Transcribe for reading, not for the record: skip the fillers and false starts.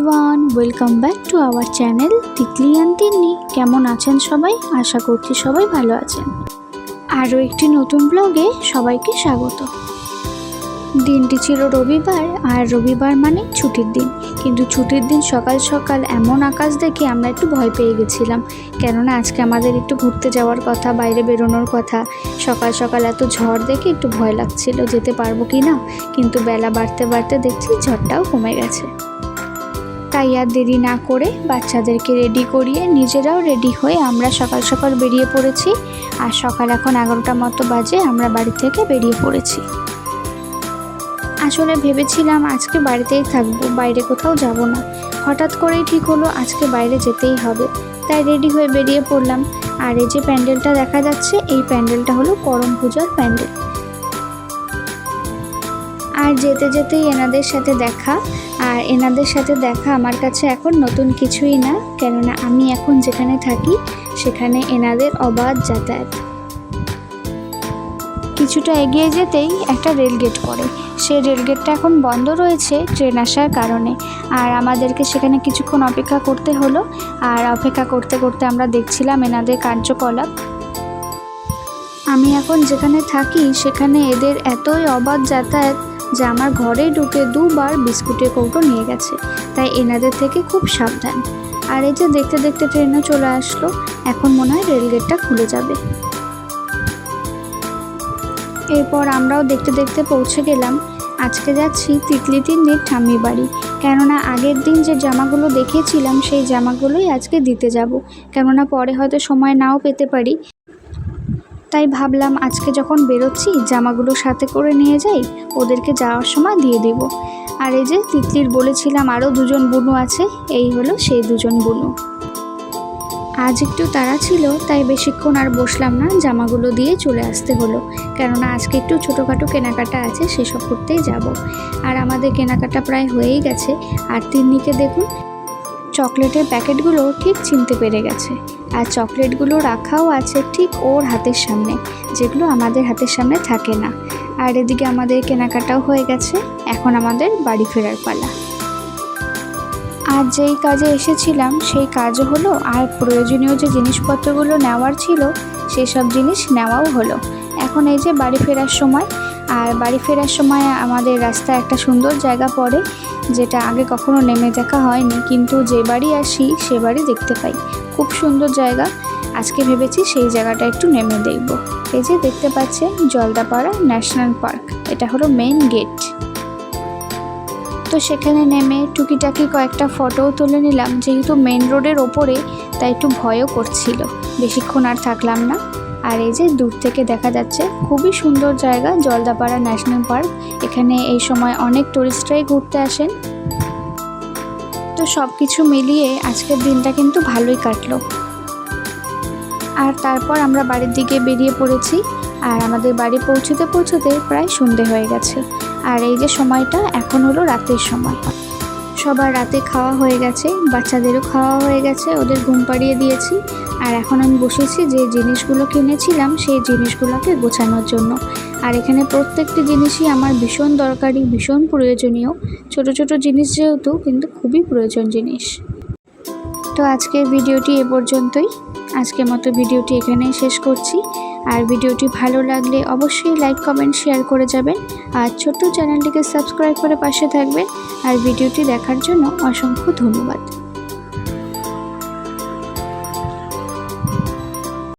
Everyone, welcome back to our channel Titli and Tinni. কেমন আছেন সবাই? আশা করছি সবাই ভালো আছেন। আরও একটি নতুন ব্লগে সবাইকে স্বাগত। দিনটি ছিল রবিবার, আর রবিবার মানে ছুটির দিন। কিন্তু ছুটির দিন সকাল সকাল এমন আকাশ দেখে আমরা একটু ভয় পেয়ে গেছিলাম, কেননা আজকে আমাদের একটু ঘুরতে যাওয়ার কথা, বাইরে বেরোনোর কথা। সকাল সকাল এত ঝড় দেখে একটু ভয় লাগছিল যেতে পারবো কি না, কিন্তু বেলা বাড়তে বাড়তে দেখছি ঝড়টাও কমে গেছে। তাই আর দেরি না করে বাচ্চাদেরকে রেডি করিয়ে নিজেরাও রেডি হয়ে আমরা সকাল সকাল বেরিয়ে পড়েছি। আর সকাল এখন 11টা মতো বাজে, আমরা বাড়ি থেকে বেরিয়ে পড়েছি। আসলে ভেবেছিলাম আজকে বাড়িতেই থাকবো, বাইরে কোথাও যাব না। হঠাৎ করেই ঠিক হলো আজকে বাইরে যেতেই হবে, তাই রেডি হয়ে বেরিয়ে পড়লাম। আর এই যে প্যান্ডেলটা দেখা যাচ্ছে, এই প্যান্ডেলটা হলো করম পূজার প্যান্ডেল। আর যেতে যেতেই এনাদের সাথে দেখা, আর এনাদের সাথে দেখা আমার কাছে এখন নতুন কিছুই না, কেননা আমি এখন যেখানে থাকি সেখানে এনাদের অবাধ যাতায়াত। কিছুটা এগিয়ে যেতেই একটা রেলগেট পড়ে, সেই রেলগেটটা এখন বন্ধ রয়েছে ট্রেন আসার কারণে। আর আমাদেরকে সেখানে কিছুক্ষণ অপেক্ষা করতে হলো। আর অপেক্ষা করতে করতে আমরা দেখছিলাম এনাদের কার্যকলাপ। আমি এখন যেখানে থাকি সেখানে এদের এতই অবাধ যাতায়াত যে আমার ঘরে ঢুকে 2বার বিস্কুটের কৌটো নিয়ে গেছে, তাই এনাদের থেকে খুব সাবধান। আর এই যে দেখতে দেখতে ট্রেনও চলে আসলো, এখন মনে হয় রেলগেটটা খুলে যাবে। এরপর আমরাও দেখতে দেখতে পৌঁছে গেলাম। আজকে যাচ্ছি তিতলি তিন্নির ঠাম্মি বাড়ি, কেননা আগের দিন যে জামাগুলো দেখেছিলাম সেই জামাগুলোই আজকে দিতে যাব, কেননা পরে হয়তো সময় নাও পেতে পারি। তাই ভাবলাম আজকে যখন বেরোচ্ছি জামাগুলো সাথে করে নিয়ে যাই, ওদেরকে যাওয়ার সময় দিয়ে দিব। আর এই যে তিতলির বলেছিলাম আরও 2জন বুনু আছে, এই হলো সেই 2জন বুনু। আজ একটু তাড়া ছিল, তাই বেশিক্ষণ আর বসলাম না, জামাগুলো দিয়ে চলে আসতে হলো, কেননা আজকে একটু ছোটোখাটো কেনাকাটা আছে, সেসব করতেই যাব। আর আমাদের কেনাকাটা প্রায় হয়েই গেছে। আর তিন্নিকে দেখুন, চকলেটের প্যাকেটগুলো ঠিক চিনতে পেরে গেছে। আর চকলেটগুলো রাখাও আছে ঠিক ওর হাতের সামনে, যেগুলো আমাদের হাতের সামনে থাকে না। আর এদিকে আমাদের কেনাকাটাও হয়ে গেছে, এখন আমাদের বাড়ি ফেরার পালা। আর যেই কাজে এসেছিলাম সেই কাজও হলো, আর প্রয়োজনীয় যে জিনিসপত্রগুলো নেওয়ার ছিল সেসব জিনিস নেওয়াও হলো। এখন এই যে বাড়ি ফেরার সময়, আর বাড়ি ফেরার সময় আমাদের রাস্তায় একটা সুন্দর জায়গা পড়ে, যেটা আগে কখনো নেমে দেখা হয়নি, কিন্তু যে বাড়ি আসি সে বাড়ি দেখতে পাই। খুব সুন্দর জায়গা, আজকে ভেবেছি সেই জায়গাটা একটু নেমে দেখব। এই যে দেখতে পাচ্ছেন জলদাপাড়া ন্যাশনাল পার্ক, এটা হলো মেন গেট। তো সেখানে নেমে টুকিটাকি কয়েকটা ফটোও তুলে নিলাম, যেহেতু মেন রোডের ওপরে, তাই একটু ভয়ও করছিল। বেশিক্ষণ আর থাকলাম না। আর এই যে দূর থেকে দেখা যাচ্ছে খুবই সুন্দর জায়গা জলদাপাড়া ন্যাশনাল পার্ক। এখানে এই সময় অনেক টুরিস্টরাই ঘুরতে আসেন। তো সব কিছু মিলিয়ে আজকের দিনটা কিন্তু ভালোই কাটলো। আর তারপর আমরা বাড়ির দিকে বেরিয়ে পড়েছি। আর আমাদের বাড়ি পৌঁছতে পৌঁছতে প্রায় সন্ধে হয়ে গেছে। আর এই যে সময়টা এখন হলো রাতের সময়। সবার রাতে খাওয়া হয়ে গেছে, বাচ্চাদেরও খাওয়া হয়ে গেছে, ওদের ঘুম পাড়িয়ে দিয়েছি। আর এখন আমি বসেছি যে জিনিসগুলো কিনেছিলাম সেই জিনিসগুলোকে গোছানোর জন্য। আর এখানে প্রত্যেকটি জিনিসই আমার ভীষণ দরকারি, ভীষণ প্রয়োজনীয়। ছোট ছোট জিনিস যেহেতু, কিন্তু খুবই প্রয়োজন জিনিস। তো আজকের ভিডিওটি এ পর্যন্তই। আজকের মতো ভিডিওটি এখানেই শেষ করছি। আর ভিডিওটি ভালো লাগলে অবশ্যই লাইক কমেন্ট শেয়ার করে যাবেন, আর ছোট্ট চ্যানেলটিকে সাবস্ক্রাইব করে পাশে থাকবেন। আর ভিডিওটি দেখার জন্য অসংখ্য ধন্যবাদ।